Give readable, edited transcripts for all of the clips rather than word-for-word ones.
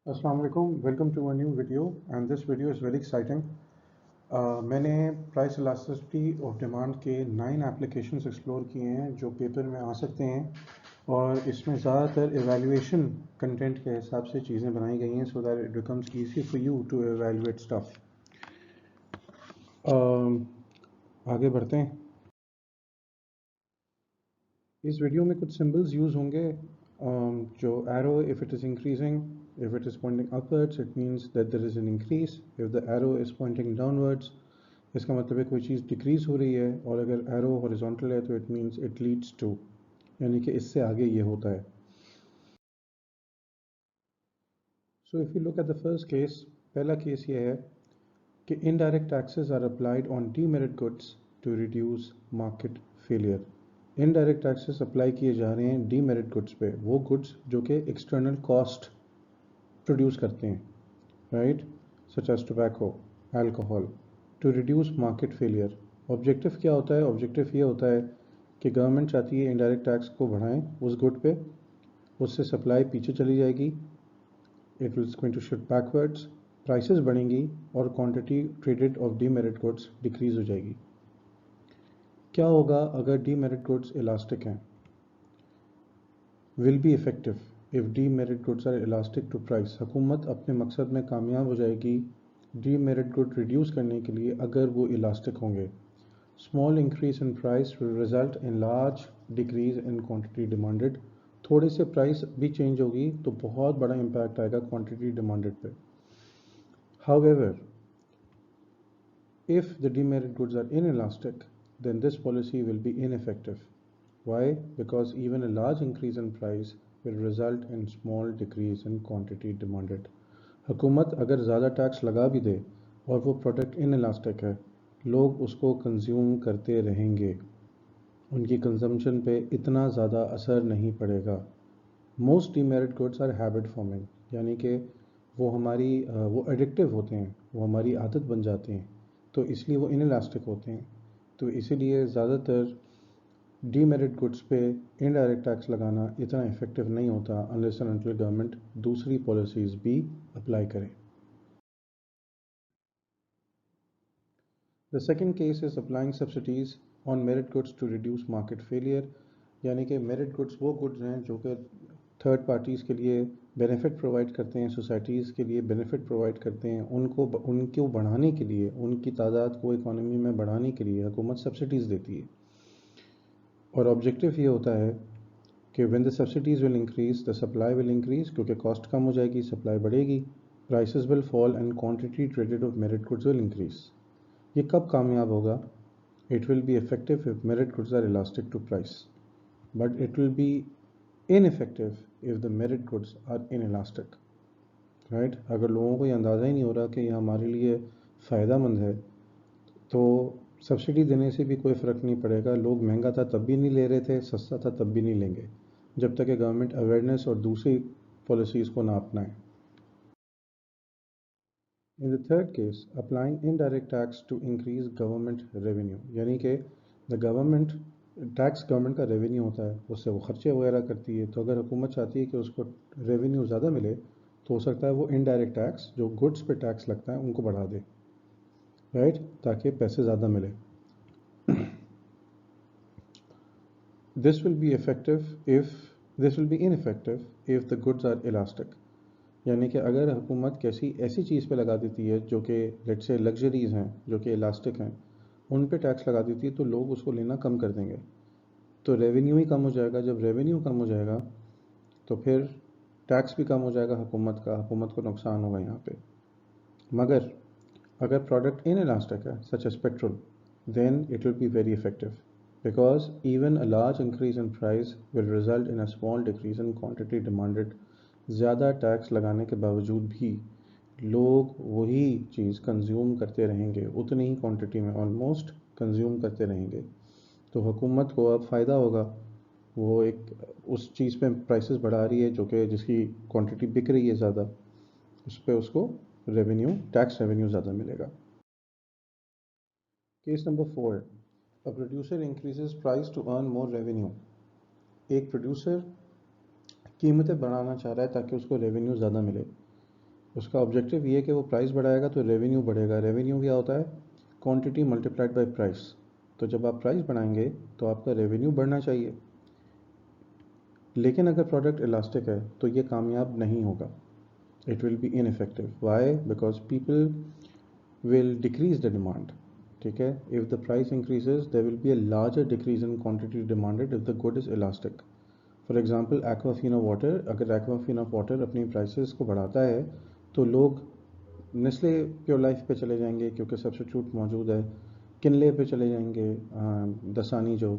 Assalamu alaikum, welcome to a new video and this video is very exciting. मैंने price elasticity of demand के 9 applications explore किए हैं जो paper में आ सकते हैं और इसमें ज़्यादातर एवेल्यूएशन कंटेंट के हिसाब से चीज़ें बनाई गई हैं so that it becomes easy for you to evaluate stuff. आगे बढ़ते हैं। इस वीडियो में कुछ सिंबल्स यूज़ होंगे जो arrow if it is increasing, if it is pointing upwards it means that there is an increase, if the arrow is pointing downwards इसका मतलब है कोई चीज़ डिक्रीज हो रही है, और अगर एरो हॉरिजॉन्टल है तो it means it leads to, यानी कि इससे आगे ये होता है। So if you look at the first case, पहला केस ये है कि indirect taxes are applied on demerit goods to reduce market failure. Indirect taxes apply किए जा रहे हैं डीमेरिट गुड्स पे, वो गुड्स जो कि एक्सटर्नल कॉस्ट प्रोड्यूस करते हैं, right, such as tobacco, alcohol, to reduce market failure. Objective क्या होता है? ऑब्जेक्टिव ये होता है कि गवर्नमेंट चाहती है इनडायरेक्ट टैक्स को बढ़ाएं उस गुड पे, उससे सप्लाई पीछे चली जाएगी, it will going to shift backwards, prices बढ़ेंगी और quantity traded of demerit goods decrease हो जाएगी। क्या होगा अगर डीमेरिट गुड्स इलास्टिक हैं? Will be effective if demerit goods are elastic to price. हुकूमत अपने मकसद में कामयाब हो जाएगी डीमेरिट गुड रिड्यूस करने के लिए अगर वो इलास्टिक होंगे। Small increase in price will result in large decrease in quantity demanded. थोड़े से प्राइस भी चेंज होगी तो बहुत बड़ा इम्पैक्ट आएगा क्वांटिटी डिमांडेड पे। However, if the demerit goods are inelastic, then this policy will be ineffective. Why? Because even a large increase in price will result in small decrease in quantity demanded. हुकूमत अगर ज़्यादा tax लगा भी दे और वो product inelastic है, लोग उसको कंज्यूम करते रहेंगे, उनकी कंजम्पशन पे इतना ज़्यादा असर नहीं पड़ेगा। Most demerit goods are habit forming, यानी कि वो एडिक्टिव होते हैं, वो हमारी आदत बन जाते हैं, तो इसलिए वो इनइलास्टिक होते हैं। तो इसीलिए ज़्यादातर डीमेरिट गुड्स पे इनडायरेक्ट टैक्स लगाना इतना इफेक्टिव नहीं होता अनलेस एंड अनटिल गवर्नमेंट दूसरी पॉलिसीज़ भी अप्लाई करे। The second case is applying subsidies on merit goods to reduce market failure, यानी कि मेरिट गुड्स वो गुड्स हैं जो कि थर्ड पार्टीज़ के लिए बेनिफिट प्रोवाइड करते हैं, सोसाइटीज़ के लिए बेनिफिट प्रोवाइड करते हैं, उनको बढ़ाने के लिए, उनकी तादाद को इकोनॉमी में बढ़ाने के लिए हुकूमत सब्सिडीज़ देती है। और ऑब्जेक्टिव ये होता है कि when the subsidies will increase the supply will increase, क्योंकि कॉस्ट कम हो जाएगी, सप्लाई बढ़ेगी, prices will fall and quantity traded of merit goods will increase. ये कब कामयाब होगा? It will be effective if merit goods are elastic to price, but it will be ineffective if the merit goods are inelastic, right. अगर लोगों को ये अंदाज़ा ही नहीं हो रहा कि ये हमारे लिए फ़ायदा मंद है तो सब्सिडी देने से भी कोई फ़र्क नहीं पड़ेगा। लोग महंगा था तब भी नहीं ले रहे थे, सस्ता था तब भी नहीं लेंगे, जब तक कि गवर्नमेंट अवेयरनेस और दूसरी पॉलिसीज़ को ना अपनाए। In the third case, applying indirect tax to increase government revenue, यानी कि द गवर्नमेंट टैक्स गवर्नमेंट का रेवेन्यू होता है, उससे वो खर्चे वगैरह करती है, तो अगर हुकूमत चाहती है कि उसको रेवेन्यू ज़्यादा मिले तो हो सकता है वो इनडायरेक्ट टैक्स जो गुड्स पे टैक्स लगता है उनको बढ़ा दे, राइट, ताकि पैसे ज़्यादा मिले। This will be ineffective if the goods are elastic, यानी कि अगर हुकूमत कैसी ऐसी चीज़ पे लगा देती है जो कि लेट्स से लग्जरीज़ हैं जो कि इलास्टिक हैं, उन पे टैक्स लगा देती है तो लोग उसको लेना कम कर देंगे, तो रेवेन्यू ही कम हो जाएगा। जब रेवेन्यू कम हो जाएगा तो फिर टैक्स भी कम हो जाएगा हुकूमत का, हुकूमत को नुकसान होगा यहाँ पे। मगर अगर प्रोडक्ट इन इलास्टिक है such as petrol, then it will be very effective because even a large increase in price will result in a small decrease in quantity demanded। ज़्यादा टैक्स लगाने के बावजूद भी लोग वही चीज़ कंज्यूम करते रहेंगे, उतनी ही क्वांटिटी में ऑलमोस्ट कंज्यूम करते रहेंगे, तो हुकूमत को अब फ़ायदा होगा। वो एक उस चीज़ पे प्राइसेस बढ़ा रही है जो कि जिसकी क्वांटिटी बिक रही है ज़्यादा, उस पर उसको रेवेन्यू, टैक्स रेवेन्यू ज़्यादा मिलेगा। Case number 4, a producer increases price to earn more revenue. एक प्रोड्यूसर कीमतें बढ़ाना चाह रहा है ताकि उसको रेवेन्यू ज़्यादा मिले। उसका ऑब्जेक्टिव ये है कि वो प्राइस बढ़ाएगा तो रेवेन्यू बढ़ेगा। रेवेन्यू क्या होता है? Quantity multiplied by price. तो जब आप प्राइस बढ़ाएंगे तो आपका रेवेन्यू बढ़ना चाहिए। लेकिन अगर प्रोडक्ट इलास्टिक है तो ये कामयाब नहीं होगा। It will be ineffective. Why? Because people will decrease the demand. ठीक है? If the price increases, there will be a larger decrease in quantity demanded if the good is elastic. For example, Aquafina water, अगर Aquafina water अपनी prices को बढ़ाता है तो लोग Nestle pure life पे चले जाएंगे क्योंकि सब्स्टिट्यूट मौजूद है। किनले पे चले जाएंगे, दसानी जो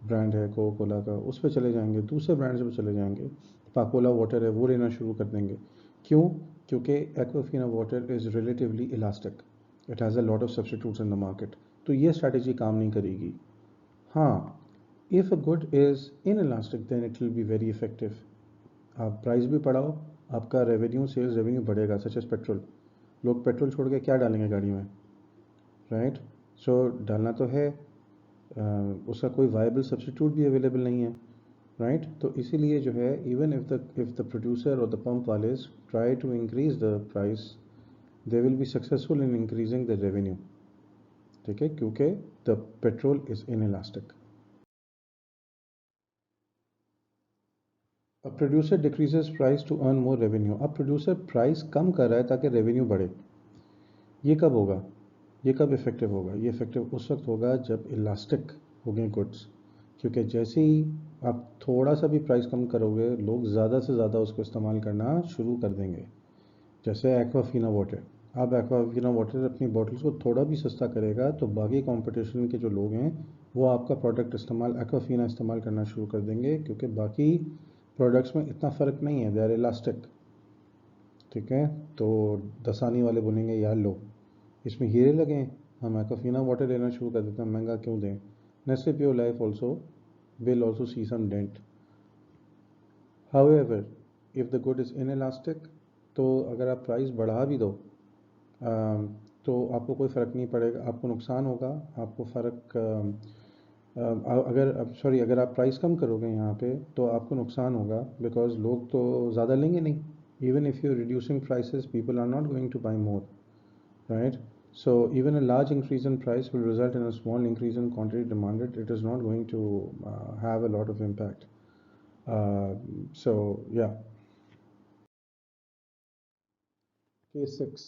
ब्रांड है कोका कोला का उस पे चले जाएंगे, दूसरे ब्रांड्स पे चले जाएंगे। पाकोला वाटर है वो लेना शुरू कर देंगे। क्यों? क्योंकि Aquafina water is relatively elastic, it has a lot of substitutes in the market. तो ये स्ट्रैटेजी काम नहीं करेगी। हाँ, if a good is in elastic then it will be very effective. आप प्राइस भी बढ़ाओ, आपका रेवेन्यू, सेल्स रेवेन्यू बढ़ेगा। सच एज पेट्रोल, लोग पेट्रोल छोड़ के क्या डालेंगे गाड़ी में? राइट? सो डालना तो है, उसका कोई वायबल सब्स्टिट्यूट भी अवेलेबल नहीं है। राइट? तो इसीलिए जो है, इवन इफ द प्रोड्यूसर और द पंप वाले try to increase the price, they will be successful in increasing the revenue. ठीक है? क्योंकि the petrol is inelastic. अब producer decreases price to earn more revenue. अब producer price कम कर रहा है ताकि रेवेन्यू बढ़े। ये कब होगा? ये कब इफेक्टिव होगा? ये इफेक्टिव उस वक्त होगा जब इलास्टिक हो गए गुड्स। क्योंकि जैसे ही आप थोड़ा सा भी प्राइस कम करोगे, लोग ज़्यादा से ज़्यादा उसको इस्तेमाल करना शुरू कर देंगे। जैसे एक्वाफिना वाटर, आप एक्वाफिना वाटर अपनी बॉटल्स को थोड़ा भी सस्ता करेगा तो बाकी कंपटीशन के जो लोग हैं वो आपका प्रोडक्ट इस्तेमाल, एक्वाफिना इस्तेमाल करना शुरू कर देंगे, क्योंकि बाकी प्रोडक्ट्स में इतना फ़र्क नहीं है, दे आर इलास्टिक। ठीक है? तो दसानी वाले बोलेंगे यार लो, इसमें हीरे लगे हैं, हम एक्वाफिना वाटर लेना शुरू कर देते हैं, महंगा क्यों दें? Nestle pure life also will also see some dent. However, if the good is in elastic, तो अगर आप प्राइस बढ़ा भी दो तो आपको कोई फ़र्क नहीं पड़ेगा, आपको नुकसान होगा। आपको फ़र्क अगर आप प्राइस कम करोगे यहाँ पे तो आपको नुकसान होगा, बिकॉज लोग तो ज़्यादा लेंगे नहीं। Even if you reducing prices, people are not going to buy more. Right? So even a large increase in price will result in a small increase in quantity demanded. It is not going to have a lot of impact. So yeah. Case 6.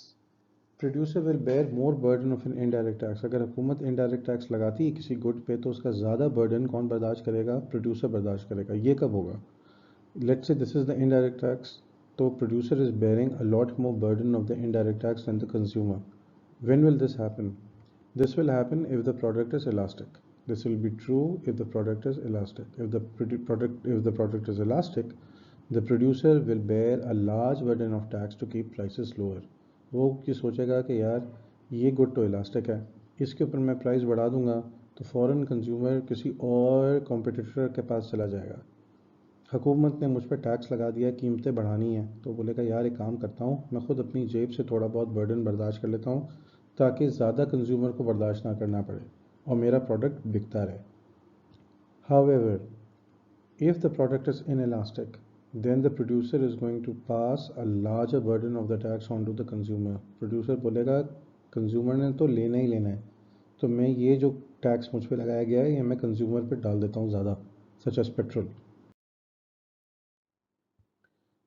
Producer will bear more burden of an indirect tax. अगर हुकूमत indirect tax लगाती है किसी good पे तो उसका ज़्यादा burden कौन बर्दाश्त करेगा? प्रोड्यूसर बर्दाश्त करेगा। ये कब होगा? Let's say this is the indirect tax, तो producer is bearing a lot more burden of the indirect tax than the consumer. When will this happen? This will happen if the product is elastic. This will be true if the product is elastic. If the product is elastic, the producer will bear a large burden of tax to keep prices lower. वो ये सोचेगा कि यार ये good तो elastic है, इसके ऊपर मैं प्राइस बढ़ा दूंगा तो फ़ौरन कंज्यूमर किसी और कॉम्पिटिटर के पास चला जाएगा। हुकूमत ने मुझ पर टैक्स लगा दिया, कीमतें बढ़ानी है, तो बोलेगा यार एक काम करता हूँ, मैं ख़ुद अपनी जेब से थोड़ा बहुत बर्डन बर्दाश्त कर लेता हूँ ताकि ज़्यादा कंज्यूमर को बर्दाश्त ना करना पड़े और मेरा प्रोडक्ट बिकता रहे। However, if the product is inelastic, then the producer is going to pass a larger burden of the tax onto the consumer. Producer बोलेगा कंज्यूमर ने तो लेना ही लेना है, तो मैं ये जो टैक्स मुझ पे लगाया गया है ये मैं कंज्यूमर पे डाल देता हूँ ज़्यादा, such as petrol.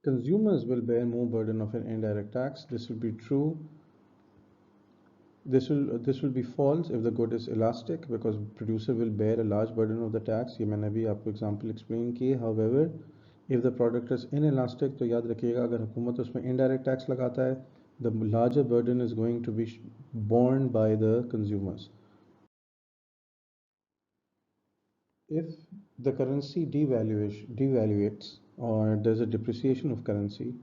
Consumers will bear more burden of an indirect tax. This will be true. This will be false if the good is elastic, because producer will bear a large burden of the tax. ये मैंने भी आपको example explain की है. However, if the product is inelastic, तो याद रखिएगा अगर हुकूमत उसमें indirect tax लगाता है, the larger burden is going to be borne by the consumers. If the currency devaluates or there's a depreciation of currency,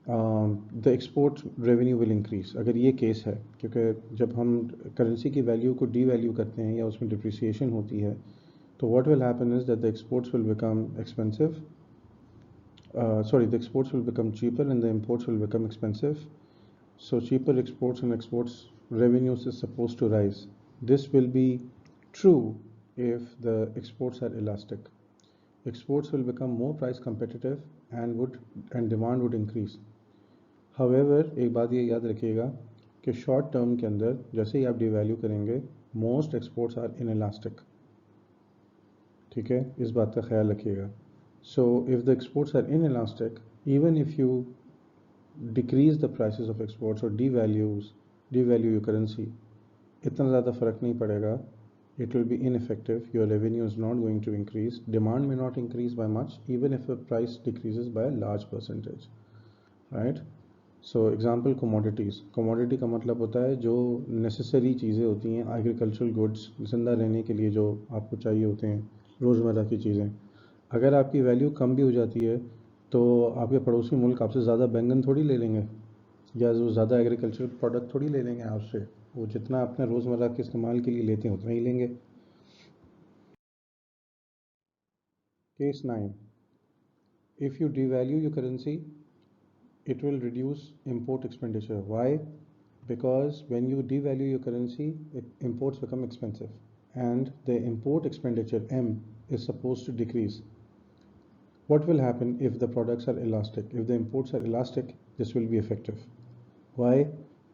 the export revenue will increase. अगर ये केस है, क्योंकि जब हम करेंसी की वैल्यू को डीवैल्यू करते हैं या उसमें डिप्रिसिएशन होती है तो what will happen is that the exports will become expensive, the exports will become cheaper and the imports will become expensive. So cheaper exports and exports revenues is supposed to rise. This will be true if the exports are elastic. Exports will become more price competitive and demand would increase. However एक बात ये याद रखिएगा कि short term के अंदर जैसे ही आप डिवैल्यू करेंगे most exports are in elastic, ठीक है, इस बात का ख्याल रखिएगा. So if the exports are in elastic, even if you decrease the prices of exports और devalue your currency, इतना ज़्यादा फ़र्क नहीं पड़ेगा. It will be ineffective. Your revenue is not going to increase. Demand may not increase by much, even if the price decreases by a large percentage. Right? So example commodities. Commodity का मतलब होता है जो necessary चीज़ें होती हैं, agricultural goods, जिंदा रहने के लिए जो आपको चाहिए होते हैं, रोज़मर्रा की चीज़ें. अगर आपकी वैल्यू कम भी हो जाती है तो आपके पड़ोसी मुल्क आपसे ज़्यादा बैंगन थोड़ी ले लेंगे, या जो ज़्यादा एग्रीकल्चर प्रोडक्ट थोड़ी ले लेंगे आपसे. वो जितना अपने रोज़मर्रा के इस्तेमाल के लिए लेते हैं उतना ही लेंगे. Case 9. If you devalue your currency, it will reduce import expenditure. Why? Because when you devalue your currency, imports become expensive, and the import expenditure M is supposed to decrease. What will happen if the products are elastic? If the imports are elastic, this will be effective. Why?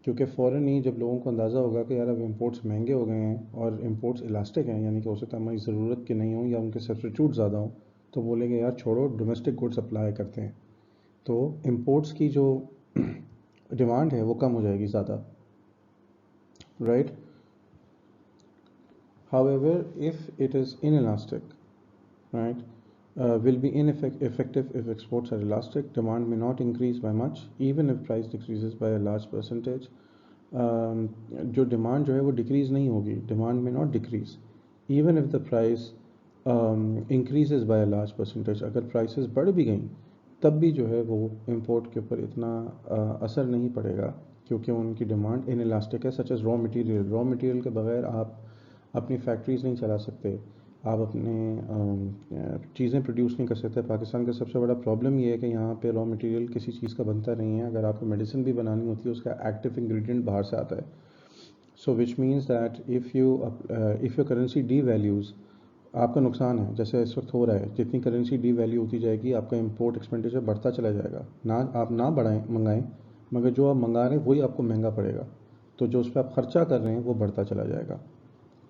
क्योंकि फ़ौरन ही जब लोगों को अंदाज़ा होगा कि यार अब इंपोर्ट्स महंगे हो गए हैं और इंपोर्ट्स इलास्टिक हैं, यानी कि हो सकता है हमारी ज़रूरत के नहीं हों या उनके सब्सिट्यूट ज़्यादा हों, तो बोलेंगे यार छोड़ो, डोमेस्टिक गुड्स अप्लाई करते हैं. तो इंपोर्ट्स की जो डिमांड है वो कम हो जाएगी ज़्यादा. Right. However if it is inelastic, right, will be ineffective if exports are elastic. Demand may not increase by much, even if price decreases by a large percentage. जो डिमांड जो है वो डिक्रीज़ नहीं होगी, डिमांड में not decrease, even if the price increases by a large percentage. अगर prices बढ़ भी गई तब भी जो है वो इंपोर्ट के ऊपर इतना असर नहीं पड़ेगा, क्योंकि उनकी डिमांड इन इलास्टिक है. सच एज रॉ मटेरियल के बगैर आप अपनी फैक्ट्रीज नहीं चला सकते, आप अपने चीज़ें प्रोड्यूस नहीं कर सकते. पाकिस्तान का सबसे बड़ा प्रॉब्लम ये है कि यहाँ पे रॉ मटेरियल किसी चीज़ का बनता नहीं है. अगर आपको मेडिसिन भी बनानी होती है उसका एक्टिव इंग्रेडिएंट बाहर से आता है. So which means that if your currency devalues, आपका नुकसान है. जैसे इस वक्त हो रहा है, जितनी करेंसी डी वैल्यू होती जाएगी आपका इंपोर्ट एक्सपेंडिचर बढ़ता चला जाएगा. ना आप ना बढ़ाएं मंगाएं, मगर जो आप मंगा रहे हैं वही आपको महंगा पड़ेगा. तो जो उस पर आप खर्चा कर रहे हैं वो बढ़ता चला जाएगा.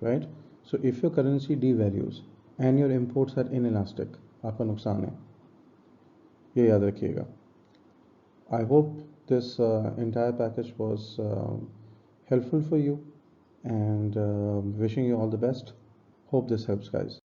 Right. So if your currency devalues and your imports are in elastic, आपका नुकसान है, ये याद रखिएगा. I hope this entire package was helpful for you, and wishing you all the best. Hope this helps, guys.